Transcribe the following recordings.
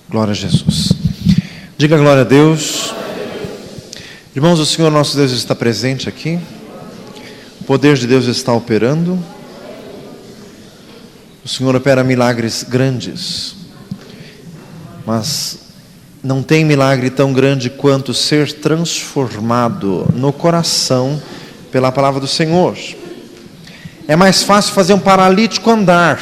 Glória a Jesus. Diga glória a Deus. Irmãos, o Senhor nosso Deus está presente aqui. O poder de Deus está operando. O Senhor opera milagres grandes. Mas não tem milagre tão grande quanto ser transformado no coração pela palavra do Senhor. É mais fácil fazer um paralítico andar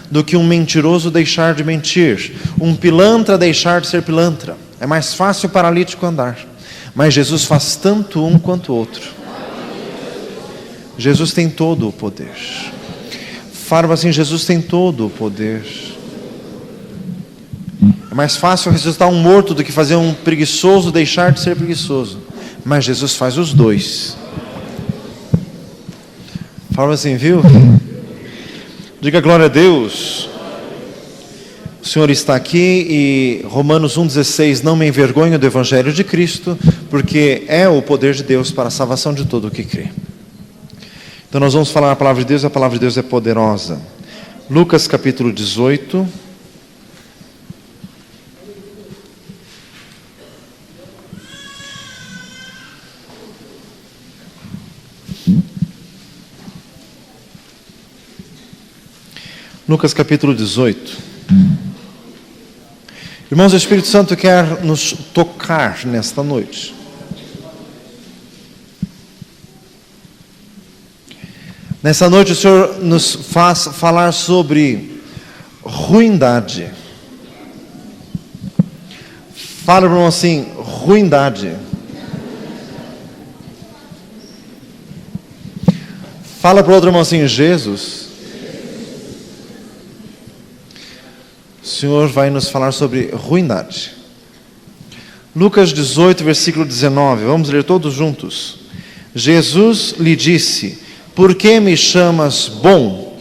do que um mentiroso deixar de mentir, um pilantra deixar de ser pilantra. É mais fácil o paralítico andar, mas Jesus faz tanto um quanto o outro. Jesus tem todo o poder. Fala assim: Jesus tem todo o poder. É mais fácil ressuscitar um morto do que fazer um preguiçoso deixar de ser preguiçoso, mas Jesus faz os dois. Fala assim, viu? Diga glória a Deus. O Senhor está aqui e Romanos 1,16: não me envergonho do Evangelho de Cristo, porque é o poder de Deus para a salvação de todo o que crê. Então nós vamos falar a palavra de Deus, a palavra de Deus é poderosa. Lucas capítulo 18. Lucas capítulo 18. Irmãos, o Espírito Santo quer nos tocar nesta noite. Nessa noite o Senhor nos faz falar sobre ruindade. Fala para o irmão assim: ruindade. Fala para o outro irmão assim: Jesus. O Senhor vai nos falar sobre ruindade. Lucas 18, versículo 19. Vamos ler todos juntos. Jesus lhe disse: por que me chamas bom?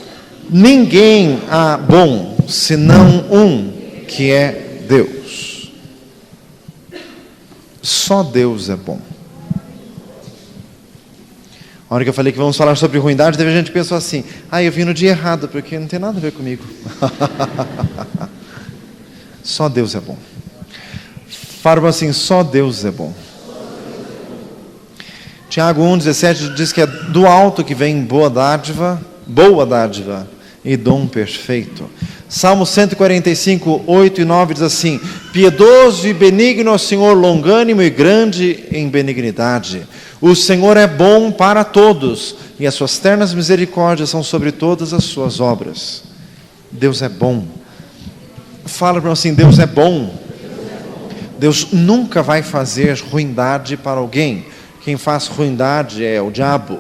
Ninguém há bom, senão um, que é Deus. Só Deus é bom. A hora que eu falei que vamos falar sobre ruindade, teve gente que pensou assim: eu vim no dia errado, porque não tem nada a ver comigo. Só Deus é bom. Fala assim: só Deus é bom. Tiago 1,17 diz que é do alto que vem boa dádiva e dom perfeito. Salmo 145, 8 e 9 diz assim: piedoso e benigno é o Senhor, longânimo e grande em benignidade. O Senhor é bom para todos, e as suas ternas misericórdias são sobre todas as suas obras. Deus é bom. Fala para mim assim: Deus é bom. Deus nunca vai fazer ruindade para alguém. Quem faz ruindade é o diabo.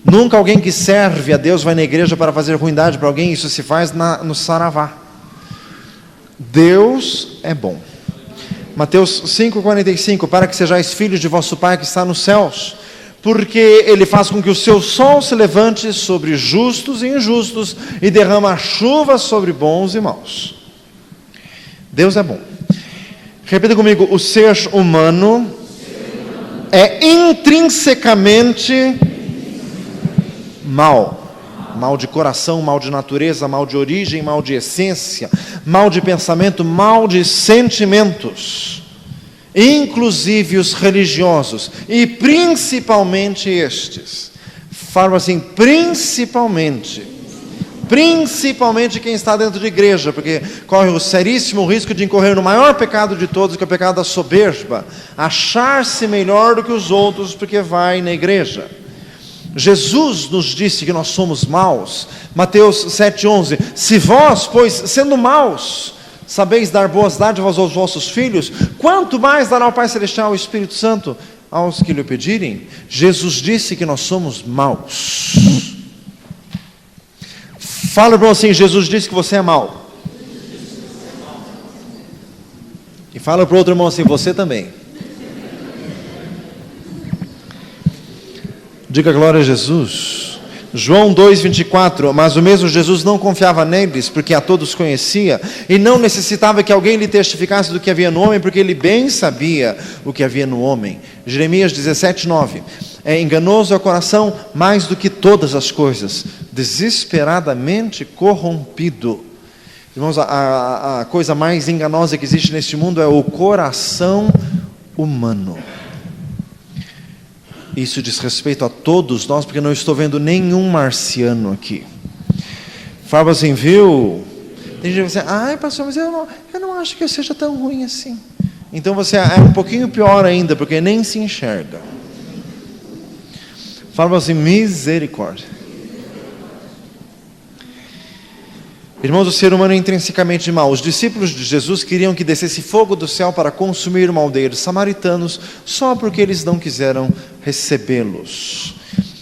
Nunca alguém que serve a Deus vai na igreja para fazer ruindade para alguém. Isso se faz no saravá. Deus é bom. Mateus 5,45: para que sejais filhos de vosso Pai que está nos céus, porque Ele faz com que o seu sol se levante sobre justos e injustos, e derrama chuva sobre bons e maus. Deus é bom. Repita comigo: o ser humano é intrinsecamente mal. Mal de coração, mal de natureza, mal de origem, mal de essência, mal de pensamento, mal de sentimentos, inclusive os religiosos, e principalmente estes. Falo assim: principalmente quem está dentro de igreja, porque corre o seríssimo risco de incorrer no maior pecado de todos, que é o pecado da soberba, achar-se melhor do que os outros porque vai na igreja. Jesus nos disse que nós somos maus. Mateus 7,11: se vós, pois, sendo maus, sabeis dar boas dádivas aos vossos filhos, quanto mais dará o Pai Celestial o Espírito Santo aos que lhe pedirem? Jesus disse que nós somos maus. Fala para você assim: Jesus disse que você é mau. E fala para o outro irmão assim: você também. Diga glória a Jesus. João 2,24: mas o mesmo Jesus não confiava neles, porque a todos conhecia, e não necessitava que alguém lhe testificasse do que havia no homem, porque ele bem sabia o que havia no homem. Jeremias 17,9: é enganoso é o coração mais do que todas as coisas, desesperadamente corrompido. Irmãos, a coisa mais enganosa que existe neste mundo é o coração humano. Isso diz respeito a todos nós, porque não estou vendo nenhum marciano aqui. Fala assim, viu? Tem gente que diz assim, pastor, mas eu não acho que eu seja tão ruim assim. Então você é um pouquinho pior ainda, porque nem se enxerga. Fala assim, misericórdia. Irmãos, o ser humano é intrinsecamente mau. Os discípulos de Jesus queriam que descesse fogo do céu para consumir uma aldeia de samaritanos, só porque eles não quiseram recebê-los.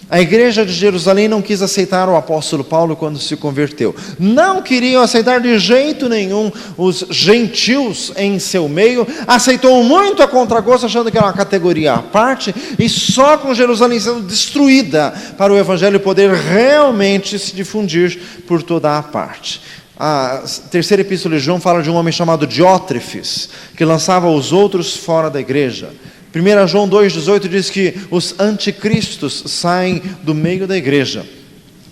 A igreja de Jerusalém não quis aceitar o apóstolo Paulo quando se converteu. Não queriam aceitar de jeito nenhum os gentios em seu meio. Aceitou muito a contragosto, achando que era uma categoria à parte. E só com Jerusalém sendo destruída para o evangelho poder realmente se difundir por toda a parte. A terceira epístola de João fala de um homem chamado Diótrefes, que lançava os outros fora da igreja. 1 João 2,18 diz que os anticristos saem do meio da igreja.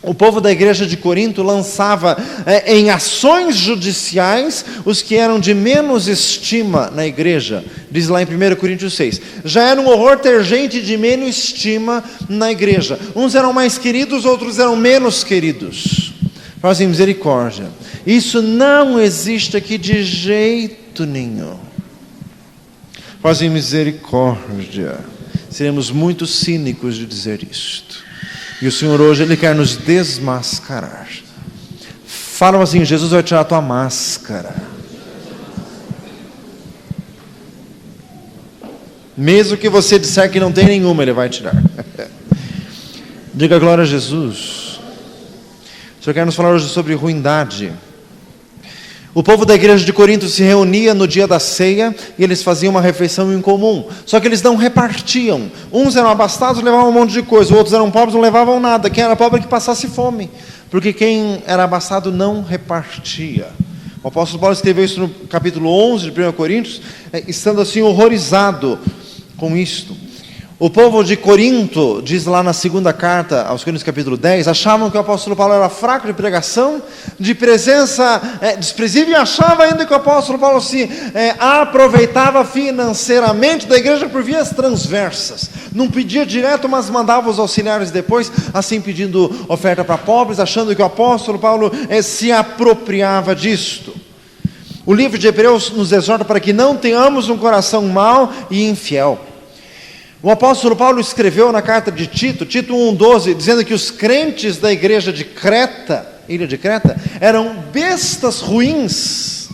O povo da igreja de Corinto lançava em ações judiciais os que eram de menos estima na igreja. Diz lá em 1 Coríntios 6. Já era um horror ter gente de menos estima na igreja. Uns eram mais queridos, outros eram menos queridos. Fazem misericórdia. Isso não existe aqui de jeito nenhum. Fazem misericórdia. Seremos muito cínicos de dizer isto. E o Senhor hoje, Ele quer nos desmascarar. Falam assim, Jesus vai tirar a tua máscara. Mesmo que você disser que não tem nenhuma, Ele vai tirar. Diga glória a Jesus. O Senhor quer nos falar hoje sobre ruindade. O povo da igreja de Corinto se reunia no dia da ceia e eles faziam uma refeição em comum. Só que eles não repartiam. Uns eram abastados, levavam um monte de coisa. Outros eram pobres, não levavam nada. Quem era pobre que passasse fome. Porque quem era abastado não repartia. O apóstolo Paulo escreveu isso no capítulo 11 de 1 Coríntios, estando assim horrorizado com isto. O povo de Corinto, diz lá na segunda carta aos Coríntios capítulo 10, achavam que o apóstolo Paulo era fraco de pregação, de presença desprezível, e achava ainda que o apóstolo Paulo se aproveitava financeiramente da igreja por vias transversas. Não pedia direto, mas mandava os auxiliares depois, assim pedindo oferta para pobres, achando que o apóstolo Paulo se apropriava disto. O livro de Hebreus nos exorta para que não tenhamos um coração mau e infiel. O apóstolo Paulo escreveu na carta de Tito 1,12, dizendo que os crentes da igreja de Creta, ilha de Creta, eram bestas ruins.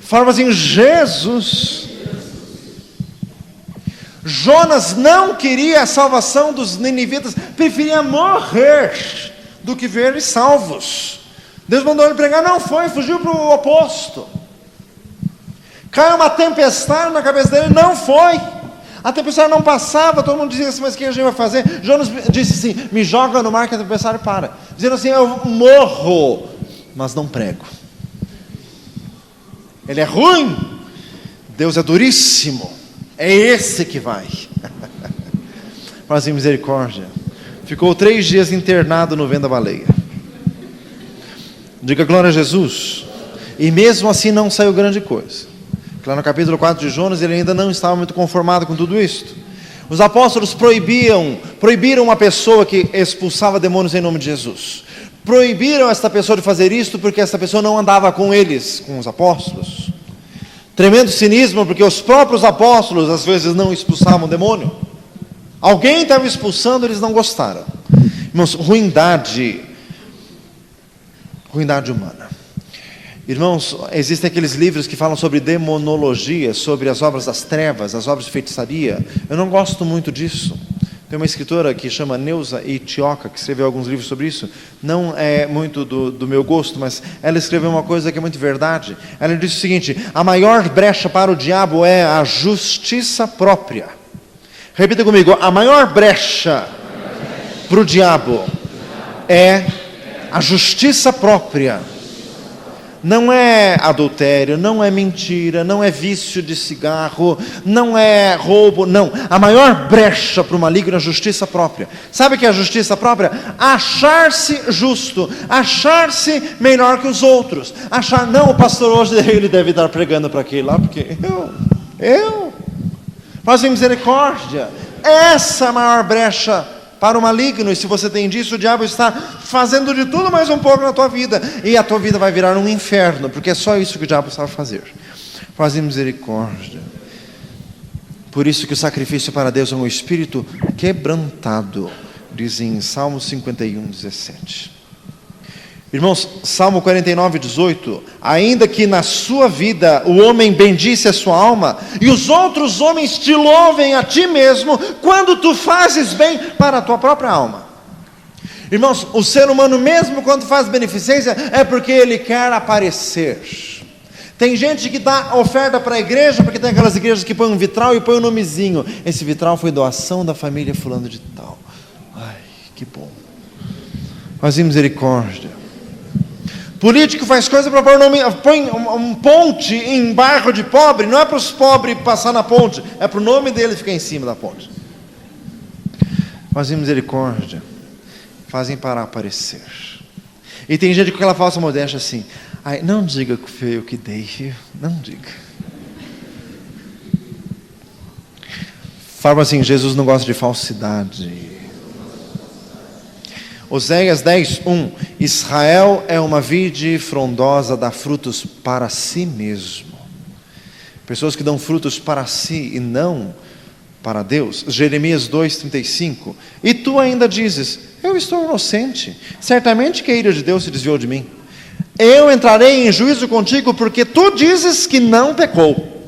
Fala assim, Jonas não queria a salvação dos ninivitas, preferia morrer do que ver eles salvos. Deus mandou ele pregar, não foi, fugiu para o oposto. Caiu uma tempestade na cabeça dele, não foi. A tempestade não passava, todo mundo dizia assim, mas o que a gente vai fazer? Jonas disse assim, me joga no mar que a tempestade para. Dizendo assim, eu morro, mas não prego. Ele é ruim, Deus é duríssimo, é esse que vai. Fazem misericórdia. Ficou 3 dias internado no vento da baleia. Diga glória a Jesus. E mesmo assim não saiu grande coisa. Lá no capítulo 4 de Jonas, ele ainda não estava muito conformado com tudo isto. Os apóstolos proibiram uma pessoa que expulsava demônios em nome de Jesus. Proibiram esta pessoa de fazer isto porque esta pessoa não andava com eles, com os apóstolos. Tremendo cinismo, porque os próprios apóstolos às vezes não expulsavam o demônio. Alguém estava expulsando, eles não gostaram. Irmãos, ruindade humana. Irmãos, existem aqueles livros que falam sobre demonologia, sobre as obras das trevas, as obras de feitiçaria. Eu não gosto muito disso. Tem uma escritora que chama Neuza Itioca, que escreveu alguns livros sobre isso. Não é muito do meu gosto, mas ela escreveu uma coisa que é muito verdade. Ela disse o seguinte, a maior brecha para o diabo é a justiça própria. Repita comigo, a maior brecha para o diabo é a justiça própria. Não é adultério, não é mentira, não é vício de cigarro, não é roubo, não. A maior brecha para o maligno é a justiça própria. Sabe o que é a justiça própria? Achar-se justo, achar-se melhor que os outros. Achar, não, o pastor hoje ele deve estar pregando para aquele lá, porque eu. Fazer misericórdia. Essa é a maior brecha para o maligno, e se você tem disso, o diabo está fazendo de tudo mais um pouco na tua vida, e a tua vida vai virar um inferno, porque é só isso que o diabo sabe fazer. Fazer misericórdia. Por isso que o sacrifício para Deus é um espírito quebrantado, diz em Salmo 51, 17. Irmãos, Salmo 49, 18, ainda que na sua vida o homem bendisse a sua alma, e os outros homens te louvem a ti mesmo, quando tu fazes bem para a tua própria alma. Irmãos, o ser humano mesmo quando faz beneficência, é porque ele quer aparecer. Tem gente que dá oferta para a igreja, porque tem aquelas igrejas que põem um vitral e põem um nomezinho, esse vitral foi doação da família fulano de tal. Ai, que bom. Fazer misericórdia. Político faz coisa para pôr nome, põe um ponte em bairro de pobre, não é para os pobres passar na ponte, é para o nome dele ficar em cima da ponte. Fazem misericórdia, fazem para aparecer. E tem gente com aquela falsa modéstia assim, ai, não diga que foi eu que dei, viu? Não diga. Fala assim, Jesus não gosta de falsidade. Oséias 10, 1, Israel é uma vide frondosa, dá frutos para si mesmo. Pessoas que dão frutos para si e não para Deus. Jeremias 2, 35, e tu ainda dizes, eu estou inocente, certamente que a ira de Deus se desviou de mim. Eu entrarei em juízo contigo, porque tu dizes que não pecou.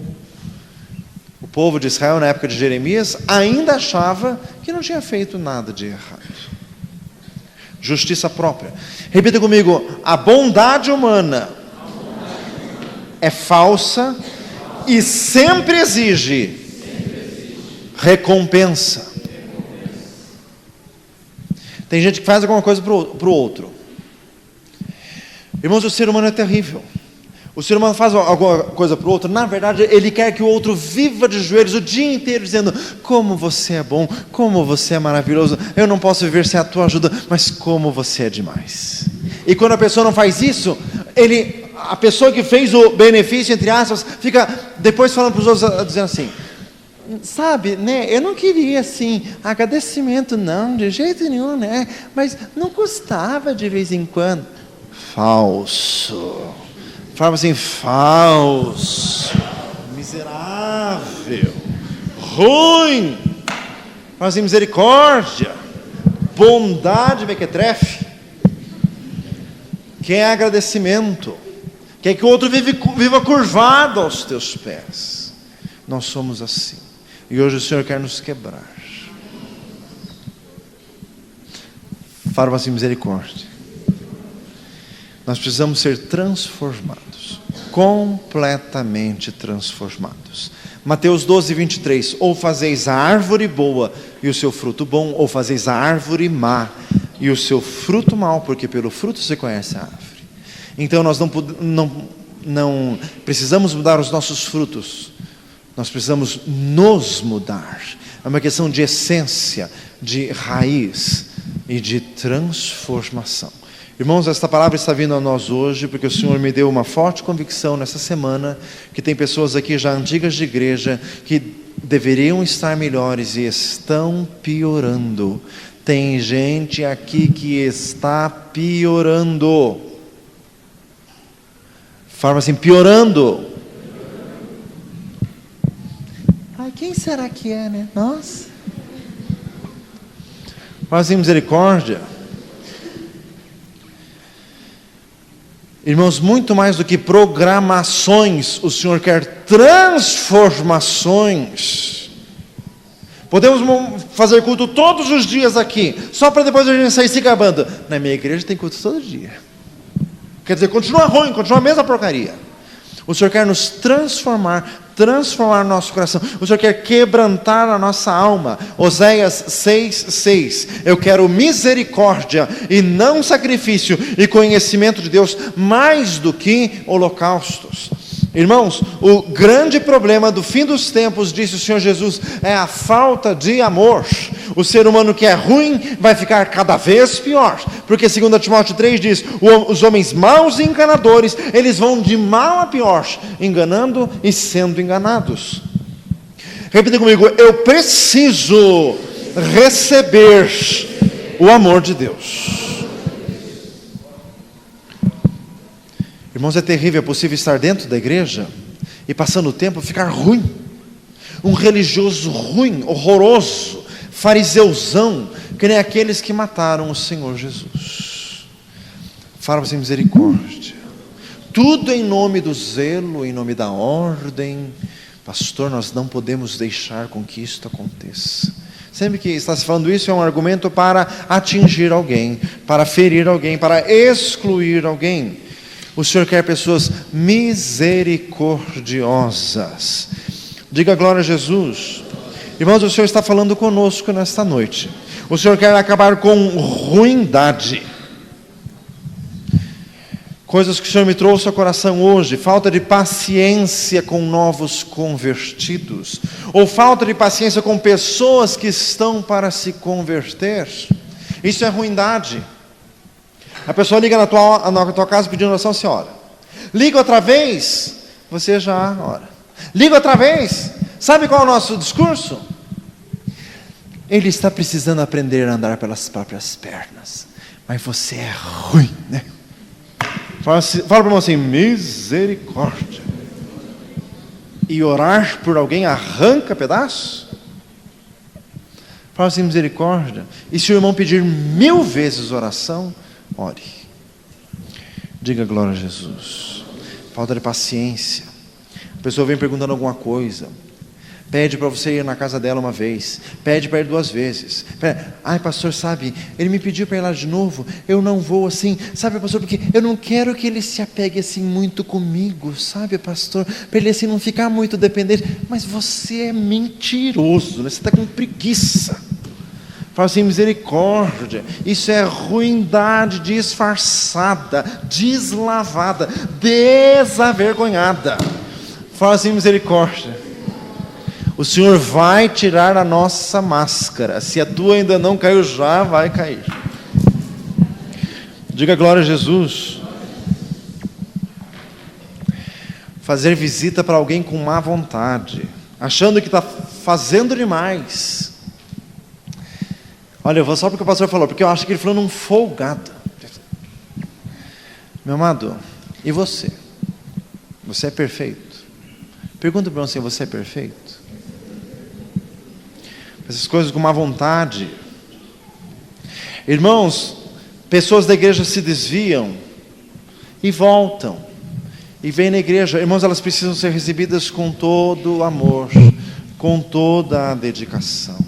O povo de Israel na época de Jeremias ainda achava que não tinha feito nada de errado. Justiça própria. Repita comigo, a bondade humana é falsa e sempre exige recompensa. Tem gente que faz alguma coisa para o outro. Irmãos, o ser humano é terrível. O ser humano faz alguma coisa para o outro, na verdade, ele quer que o outro viva de joelhos o dia inteiro, dizendo, como você é bom, como você é maravilhoso, eu não posso viver sem a tua ajuda, mas como você é demais. E quando a pessoa não faz isso, a pessoa que fez o benefício, entre aspas, fica depois falando para os outros, dizendo assim, sabe, né, eu não queria assim, agradecimento não, de jeito nenhum, né, mas não custava de vez em quando. Falso. Fala assim, falso, miserável, ruim. Fala assim, misericórdia, bondade, mequetrefe. Quer agradecimento, quer que o outro viva curvado aos teus pés. Nós somos assim, e hoje o Senhor quer nos quebrar. Fala assim, misericórdia. Nós precisamos ser transformados, completamente transformados. Mateus 12, 23, ou fazeis a árvore boa e o seu fruto bom, ou fazeis a árvore má e o seu fruto mau, porque pelo fruto se conhece a árvore. Então nós não precisamos mudar os nossos frutos, nós precisamos nos mudar. É uma questão de essência, de raiz e de transformação. Irmãos, esta palavra está vindo a nós hoje, porque o Senhor me deu uma forte convicção nessa semana, que tem pessoas aqui já antigas de igreja, que deveriam estar melhores e estão piorando. Tem gente aqui que está piorando. Fala assim, piorando. Ai, quem será que é, né? Nossa. Fala assim, misericórdia. Irmãos, muito mais do que programações, o Senhor quer transformações. Podemos fazer culto todos os dias aqui, só para depois a gente sair se gabando. Na minha igreja tem culto todo dia. Quer dizer, continua ruim, continua a mesma porcaria. O Senhor quer nos transformar transformar o nosso coração. O Senhor quer quebrantar a nossa alma. Oséias 6:6. Eu quero misericórdia e não sacrifício, e conhecimento de Deus mais do que holocaustos. Irmãos, o grande problema do fim dos tempos, disse o Senhor Jesus, é a falta de amor. O ser humano que é ruim vai ficar cada vez pior, porque 2 Timóteo 3 diz, os homens maus e enganadores, eles vão de mal a pior, enganando e sendo enganados. Repita comigo, eu preciso receber o amor de Deus. Irmãos, é terrível, é possível estar dentro da igreja e passando o tempo ficar ruim. Um religioso ruim, horroroso, fariseuzão, que nem aqueles que mataram o Senhor Jesus. Fala sem misericórdia. Tudo em nome do zelo, em nome da ordem. Pastor, nós não podemos deixar com que isto aconteça. Sempre que está se falando isso, é um argumento para atingir alguém, para ferir alguém, para excluir alguém. O Senhor quer pessoas misericordiosas. Diga glória a Jesus. Irmãos, o Senhor está falando conosco nesta noite. O Senhor quer acabar com ruindade. Coisas que o Senhor me trouxe ao coração hoje. Falta de paciência com novos convertidos. Ou falta de paciência com pessoas que estão para se converter. Isso é ruindade. A pessoa liga na tua casa pedindo oração, você ora. Liga outra vez, você já ora. Liga outra vez, sabe qual é o nosso discurso? Ele está precisando aprender a andar pelas próprias pernas, mas você é ruim, né? Fala para o irmão assim, misericórdia. E orar por alguém arranca pedaço? Fala assim, misericórdia. E se o irmão pedir 1000 vezes oração, ore. Diga glória a Jesus. Falta de paciência. A pessoa vem perguntando alguma coisa, pede para você ir na casa dela uma vez, pede para ir 2 vezes. Ai pastor, sabe, ele me pediu para ir lá de novo, eu não vou assim, sabe pastor, porque eu não quero que ele se apegue assim muito comigo, sabe pastor, para ele assim não ficar muito dependente. Mas você é mentiroso, né? Você está com preguiça. Fala assim, misericórdia. Isso é ruindade disfarçada, deslavada, desavergonhada. Fala assim, misericórdia. O Senhor vai tirar a nossa máscara. Se a tua ainda não caiu, já vai cair. Diga glória a Jesus. Fazer visita para alguém com má vontade, achando que está fazendo demais. Olha, eu vou só porque o pastor falou, porque eu acho que ele falou num folgado. Meu amado, e você? Você é perfeito? Pergunta para você, você é perfeito? Essas coisas com má vontade. Irmãos, pessoas da igreja se desviam e voltam. E vêm na igreja. Irmãos, elas precisam ser recebidas com todo o amor, com toda a dedicação,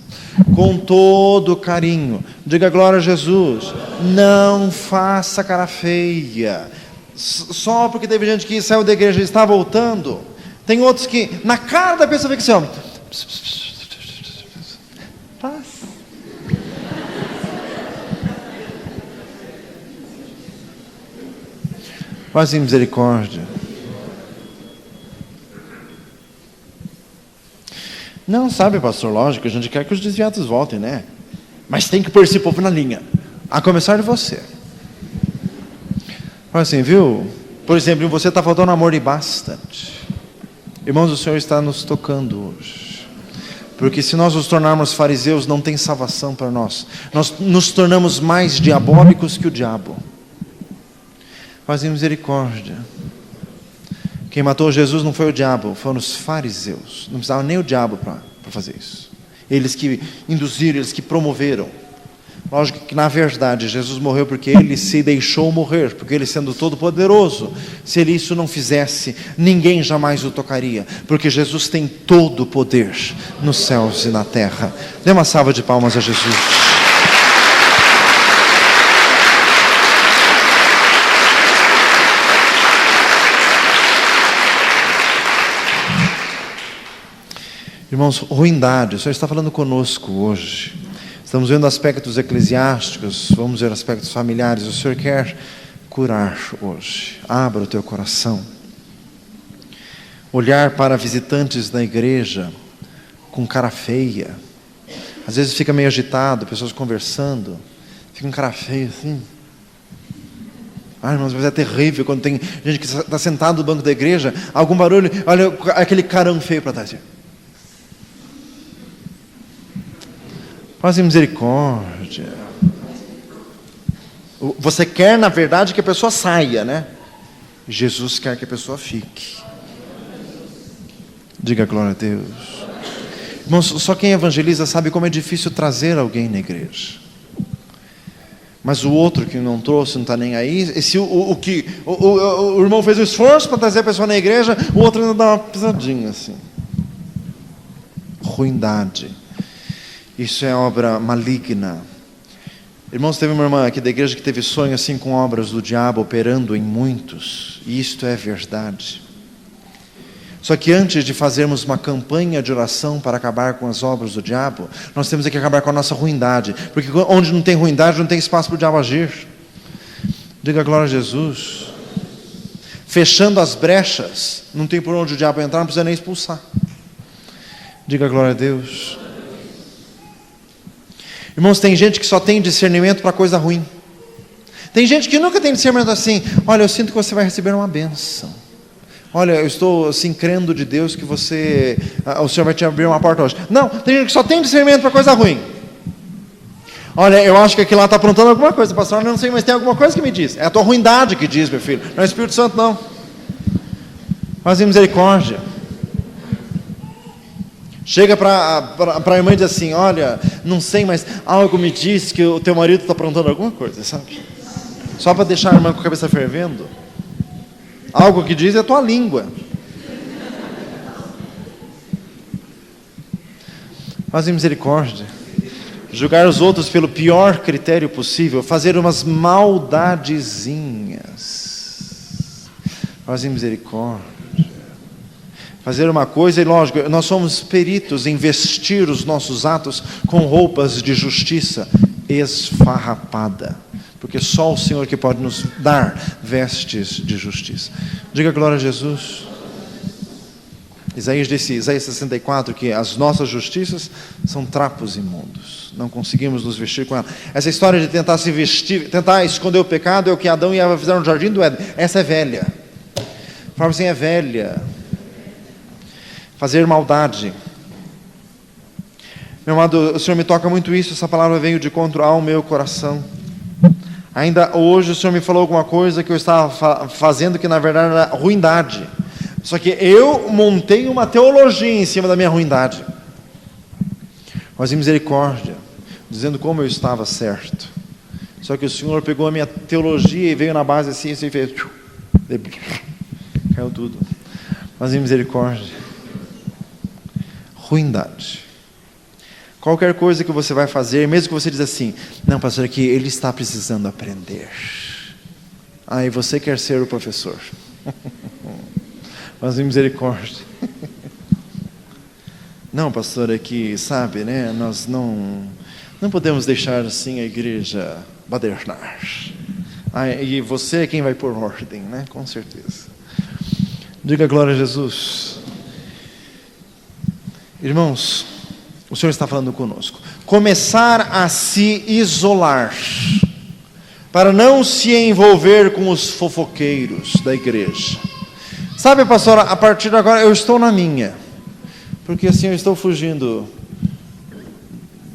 com todo o carinho. Diga glória a Jesus. Não faça cara feia. Só porque teve gente que saiu da igreja e está voltando. Tem outros que na cara da pessoa fica assim, ó. Paz. Faz misericórdia. Não, sabe, pastor, lógico, a gente quer que os desviados voltem, né? Mas tem que pôr esse povo na linha, a começar de você. Fala assim, viu? Por exemplo, em você está faltando amor e bastante. Irmãos, o Senhor está nos tocando hoje. Porque se nós nos tornarmos fariseus, não tem salvação para nós. Nós nos tornamos mais diabólicos que o diabo. Fazem misericórdia. Quem matou Jesus não foi o diabo, foram os fariseus. Não precisava nem o diabo para fazer isso. Eles que induziram, eles que promoveram. Lógico que na verdade Jesus morreu porque Ele se deixou morrer, porque Ele sendo todo poderoso, se Ele isso não fizesse, ninguém jamais o tocaria, porque Jesus tem todo o poder nos céus e na terra. Dê uma salva de palmas a Jesus. Irmãos, ruindade, o Senhor está falando conosco hoje. Estamos vendo aspectos eclesiásticos, vamos ver aspectos familiares. O Senhor quer curar hoje. Abra o teu coração. Olhar para visitantes da igreja com cara feia. Às vezes fica meio agitado, pessoas conversando, fica um cara feio assim. Irmãos, mas é terrível quando tem gente que está sentado no banco da igreja, algum barulho, olha aquele carão feio para trás. Faz misericórdia. Você quer, na verdade, que a pessoa saia, né? Jesus quer que a pessoa fique. Diga glória a Deus. Irmãos, só quem evangeliza sabe como é difícil trazer alguém na igreja. Mas o outro que não trouxe, não está nem aí. E se o irmão fez o esforço para trazer a pessoa na igreja, o outro ainda dá uma pisadinha assim. Ruindade. Isso é obra maligna. Irmãos, teve uma irmã aqui da igreja que teve sonho assim com obras do diabo operando em muitos. E isto é verdade. Só que antes de fazermos uma campanha de oração para acabar com as obras do diabo, nós temos que acabar com a nossa ruindade. Porque onde não tem ruindade, não tem espaço para o diabo agir. Diga glória a Jesus. Fechando as brechas, não tem por onde o diabo entrar, não precisa nem expulsar. Diga glória a Deus. Irmãos, tem gente que só tem discernimento para coisa ruim. Tem gente que nunca tem discernimento assim. Olha, eu sinto que você vai receber uma bênção. Olha, eu estou assim crendo de Deus que o Senhor vai te abrir uma porta hoje. Não, tem gente que só tem discernimento para coisa ruim. Olha, eu acho que aquele lá está aprontando alguma coisa, pastor, eu não sei, mas tem alguma coisa que me diz. É a tua ruindade que diz, meu filho. Não é o Espírito Santo, não. Faz misericórdia. Chega para a irmã e diz assim, olha, não sei, mas algo me diz que o teu marido está aprontando alguma coisa, sabe? Só para deixar a irmã com a cabeça fervendo. Algo que diz é a tua língua. Faz misericórdia. Julgar os outros pelo pior critério possível. Fazer umas maldadezinhas. Faz misericórdia. Fazer uma coisa, e lógico, nós somos peritos em vestir os nossos atos com roupas de justiça esfarrapada. Porque só o Senhor que pode nos dar vestes de justiça. Diga glória a Jesus. Isaías disse, Isaías 64, que as nossas justiças são trapos imundos. Não conseguimos nos vestir com ela. Essa história de tentar se vestir, tentar esconder o pecado é o que Adão e Eva fizeram no jardim do Éden. Essa é velha. Fala assim, é velha. Fazer maldade. Meu amado, o Senhor me toca muito isso. Essa palavra veio de encontro ao meu coração. Ainda hoje o Senhor me falou alguma coisa que eu estava fazendo que na verdade era ruindade. Só que eu montei uma teologia em cima da minha ruindade. Mas em misericórdia, dizendo como eu estava certo. Só que o Senhor pegou a minha teologia e veio na base assim e fez... Caiu tudo. Mas em misericórdia. Ruindade. Qualquer coisa que você vai fazer, mesmo que você diz assim, não, pastor, é que ele está precisando aprender. E você quer ser o professor. Mas em misericórdia. Não, pastor, é que, sabe, né, nós não podemos deixar assim a igreja badernar. E você é quem vai pôr ordem, né, com certeza. Diga glória a Jesus. Irmãos, o Senhor está falando conosco. Começar a se isolar, para não se envolver com os fofoqueiros da igreja. Sabe, pastor, a partir de agora eu estou na minha, porque assim eu estou fugindo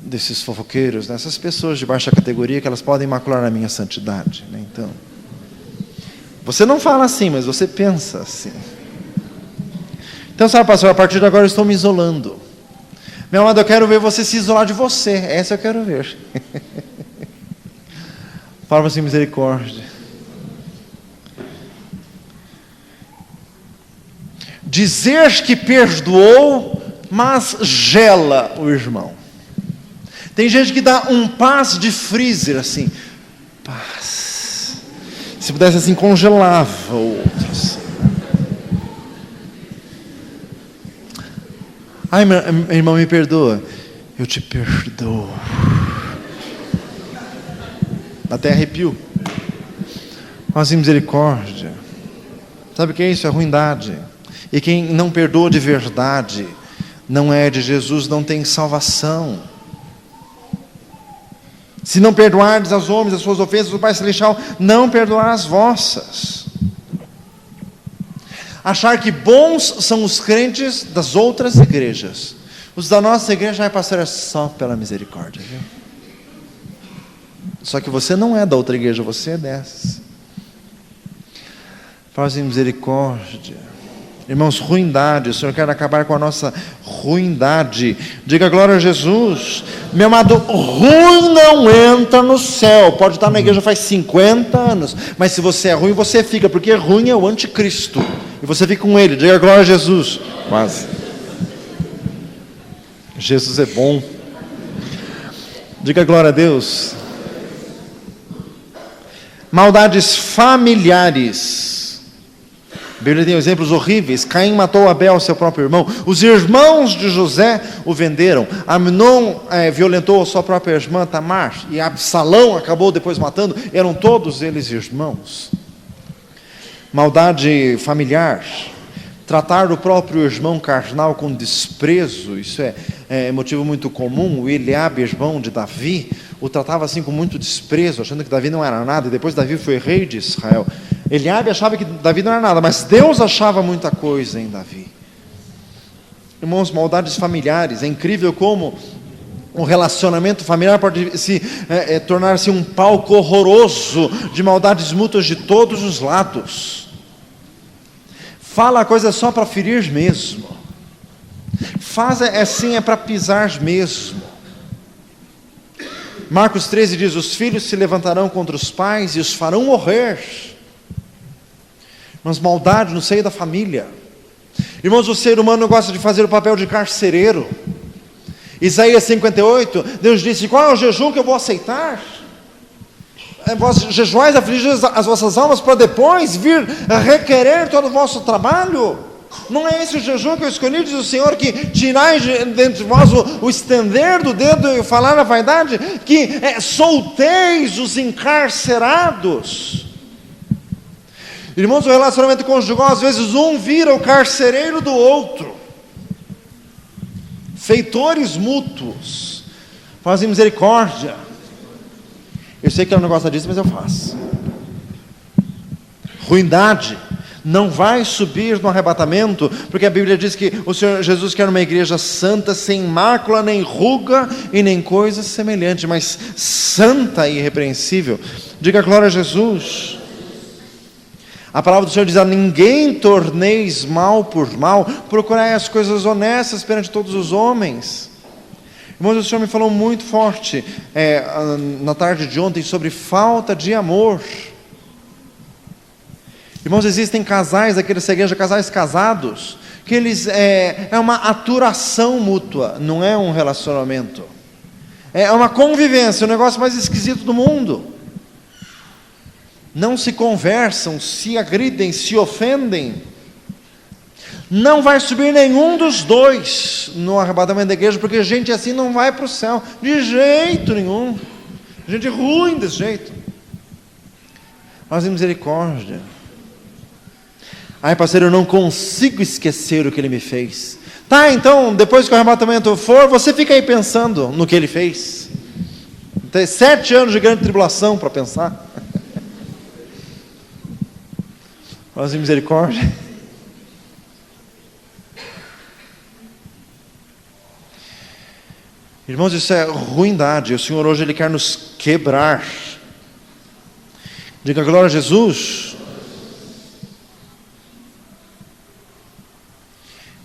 desses fofoqueiros, dessas pessoas de baixa categoria que elas podem macular a minha santidade, né? Então, você não fala assim, mas você pensa assim. Então, sabe, pastor, a partir de agora eu estou me isolando. Meu amado, eu quero ver você se isolar de você. Essa eu quero ver. Fala assim, misericórdia. Dizer que perdoou, mas gela o irmão. Tem gente que dá um paz de freezer, assim. Paz. Se pudesse assim, congelava o outro. Assim. Ai, meu irmão, me perdoa. Eu te perdoo. Até arrepio. Mas misericórdia. Sabe o que é isso? É ruindade. E quem não perdoa de verdade, não é de Jesus, não tem salvação. Se não perdoardes aos homens as suas ofensas, o Pai Celestial não perdoará as vossas. Achar que bons são os crentes das outras igrejas. Os da nossa igreja, pastor, é só pela misericórdia, viu? Só que você não é da outra igreja, você é dessas. Faz misericórdia. Irmãos, ruindade. O Senhor quer acabar com a nossa ruindade. Diga glória a Jesus. Meu amado, ruim não entra no céu. Pode estar na igreja faz 50 anos, mas se você é ruim, você fica, porque ruim é o anticristo, e você fica com ele. Diga glória a Jesus. Quase. Jesus é bom. Diga glória a Deus. Maldades familiares. A Bíblia tem exemplos horríveis. Caim matou Abel, seu próprio irmão. Os irmãos de José o venderam. Amnon violentou a sua própria irmã Tamar. E Absalão acabou depois matando. Eram todos eles irmãos. Maldade familiar. Tratar o próprio irmão carnal com desprezo. Isso é motivo muito comum. O Eliabe, irmão de Davi, o tratava assim com muito desprezo, achando que Davi não era nada. E depois Davi foi rei de Israel. Eliabe achava que Davi não era nada, mas Deus achava muita coisa em Davi. Irmãos, maldades familiares. É incrível como um relacionamento familiar pode tornar-se um palco horroroso de maldades mútuas de todos os lados. Fala a coisa só para ferir mesmo. Faz assim para pisar mesmo. Marcos 13 diz: os filhos se levantarão contra os pais e os farão morrer. Mas maldade no seio da família. Irmãos, o ser humano gosta de fazer o papel de carcereiro. Isaías 58, Deus disse: qual é o jejum que eu vou aceitar? Vós jejuais, afligis as vossas almas, para depois vir requerer todo o vosso trabalho? Não é esse o jejum que eu escolhi, diz o Senhor, que tirai dentre vós o estender do dedo e falar a vaidade, que solteis os encarcerados. Irmãos, o relacionamento conjugal, às vezes um vira o carcereiro do outro. Feitores mútuos. Fazem misericórdia. Eu sei que ela não gosta disso, mas eu faço. Ruindade. Não vai subir no arrebatamento, porque a Bíblia diz que o Senhor Jesus quer uma igreja santa, sem mácula, nem ruga e nem coisa semelhante, mas santa e irrepreensível. Diga glória a Jesus. A palavra do Senhor diz: a ninguém torneis mal por mal, procurai as coisas honestas perante todos os homens. Irmãos, o Senhor me falou muito forte na tarde de ontem sobre falta de amor. Irmãos, existem casais aqui dessa igreja, casais casados, que eles é uma aturação mútua, não é um relacionamento. É uma convivência, o negócio mais esquisito do mundo. Não se conversam, se agridem, se ofendem. Não vai subir nenhum dos dois no arrebatamento da igreja, porque gente assim não vai para o céu, de jeito nenhum. Gente ruim desse jeito. Mas em misericórdia. Ai, pastor, eu não consigo esquecer o que ele me fez. Tá, então, depois que o arrebatamento for, você fica aí pensando no que ele fez. Tem 7 anos de grande tribulação para pensar. Mas em misericórdia. Irmãos, isso é ruindade. O Senhor hoje Ele quer nos quebrar. Diga glória a Jesus.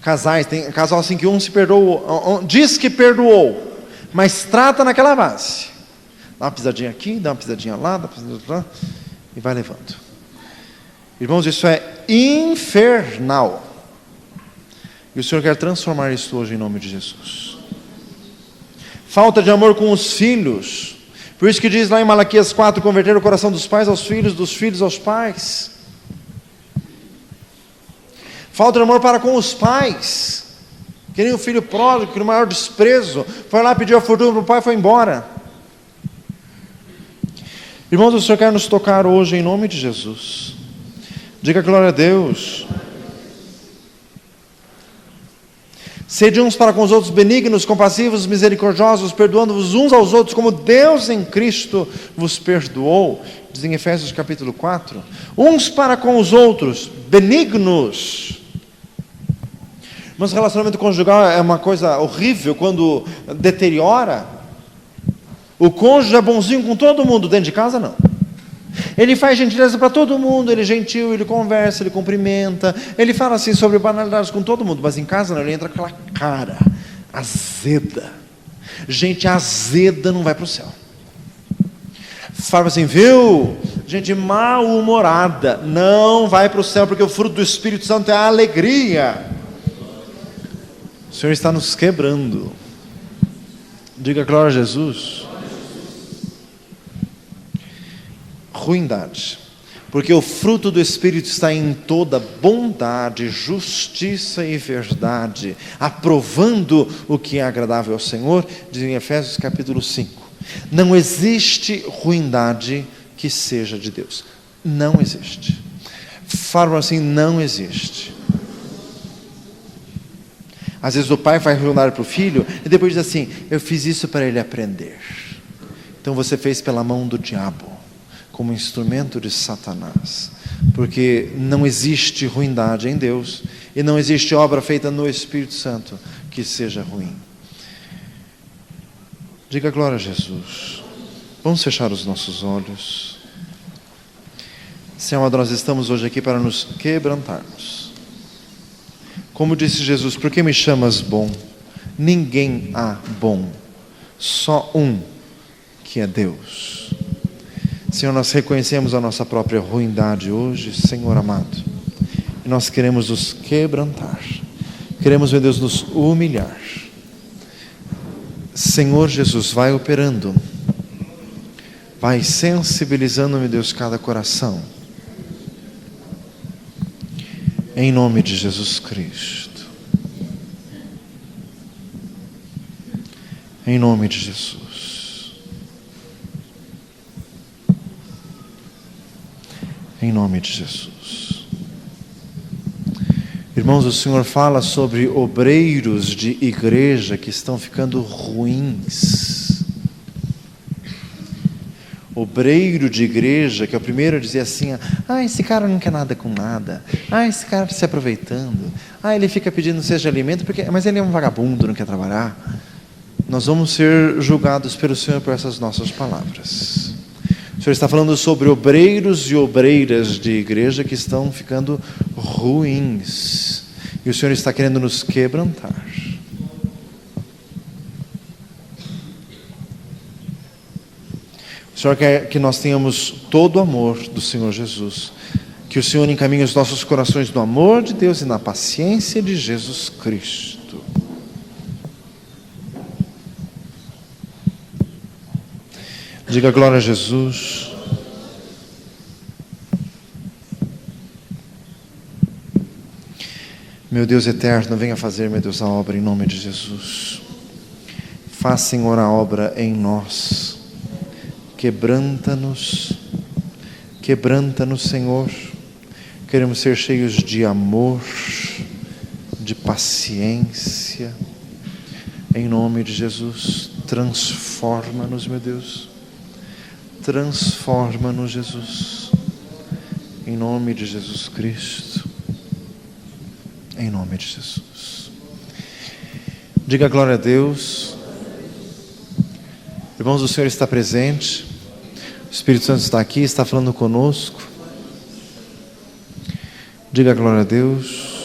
Casais, tem casal assim que um se perdoou, diz que perdoou, mas trata naquela base. Dá uma pisadinha aqui, dá uma pisadinha lá, dá uma pisadinha lá, e vai levando. Irmãos, isso é infernal. E o Senhor quer transformar isso hoje em nome de Jesus. Falta de amor com os filhos. Por isso que diz lá em Malaquias 4, converter o coração dos pais aos filhos, dos filhos aos pais. Falta de amor para com os pais. Que nem o filho pródigo, que no maior desprezo, foi lá pedir a fortuna para o pai e foi embora. Irmãos, o Senhor quer nos tocar hoje em nome de Jesus. Diga glória a Deus. Sede uns para com os outros benignos, compassivos, misericordiosos, perdoando-vos uns aos outros, como Deus em Cristo vos perdoou. Diz em Efésios capítulo 4. Uns para com os outros, benignos. Mas relacionamento conjugal é uma coisa horrível quando deteriora. O cônjuge é bonzinho com todo mundo, dentro de casa não. Ele faz gentileza para todo mundo, ele é gentil, ele conversa, ele cumprimenta, ele fala assim sobre banalidades com todo mundo, mas em casa não, ele entra com aquela cara azeda. Gente azeda não vai para o céu. Fala assim, viu? Gente mal-humorada não vai para o céu, porque o fruto do Espírito Santo é a alegria. O Senhor está nos quebrando. Diga glória a Jesus. Ruindade, porque o fruto do Espírito está em toda bondade, justiça e verdade, aprovando o que é agradável ao Senhor, diz em Efésios capítulo 5. Não existe ruindade que seja de Deus. Não existe. Falam assim, não existe. Às vezes o pai faz ruindade para o filho e depois diz assim, eu fiz isso para ele aprender. Então você fez pela mão do diabo, como instrumento de Satanás, porque não existe ruindade em Deus, e não existe obra feita no Espírito Santo que seja ruim. Diga glória a Jesus. Vamos fechar os nossos olhos. Senhor amado, nós estamos hoje aqui para nos quebrantarmos. Como disse Jesus, por que me chamas bom? Ninguém há bom, só um, que é Deus. Senhor, nós reconhecemos a nossa própria ruindade hoje, Senhor amado, e nós queremos nos quebrantar, queremos, meu Deus, nos humilhar. Senhor Jesus, vai operando, vai sensibilizando, meu Deus, cada coração, em nome de Jesus Cristo, em nome de Jesus. Em nome de Jesus. Irmãos, o Senhor fala sobre obreiros de igreja que estão ficando ruins. Obreiro de igreja, que é o primeiro a dizer assim, esse cara não quer nada com nada, esse cara está se aproveitando, ele fica pedindo cesta de alimento, mas ele é um vagabundo, não quer trabalhar. Nós vamos ser julgados pelo Senhor por essas nossas palavras. O Senhor está falando sobre obreiros e obreiras de igreja que estão ficando ruins. E o Senhor está querendo nos quebrantar. O Senhor quer que nós tenhamos todo o amor do Senhor Jesus. Que o Senhor encaminhe os nossos corações no amor de Deus e na paciência de Jesus Cristo. Diga glória a Jesus. Meu Deus eterno, venha fazer, meu Deus, a obra em nome de Jesus. Faça, Senhor, a obra em nós. Quebranta-nos, Senhor. Queremos ser cheios de amor, de paciência. Em nome de Jesus, transforma-nos, meu Deus. Transforma-nos, Jesus, em nome de Jesus Cristo, em nome de Jesus. Diga glória a Deus. Irmãos, o Senhor está presente, o Espírito Santo está aqui, está falando conosco. Diga glória a Deus.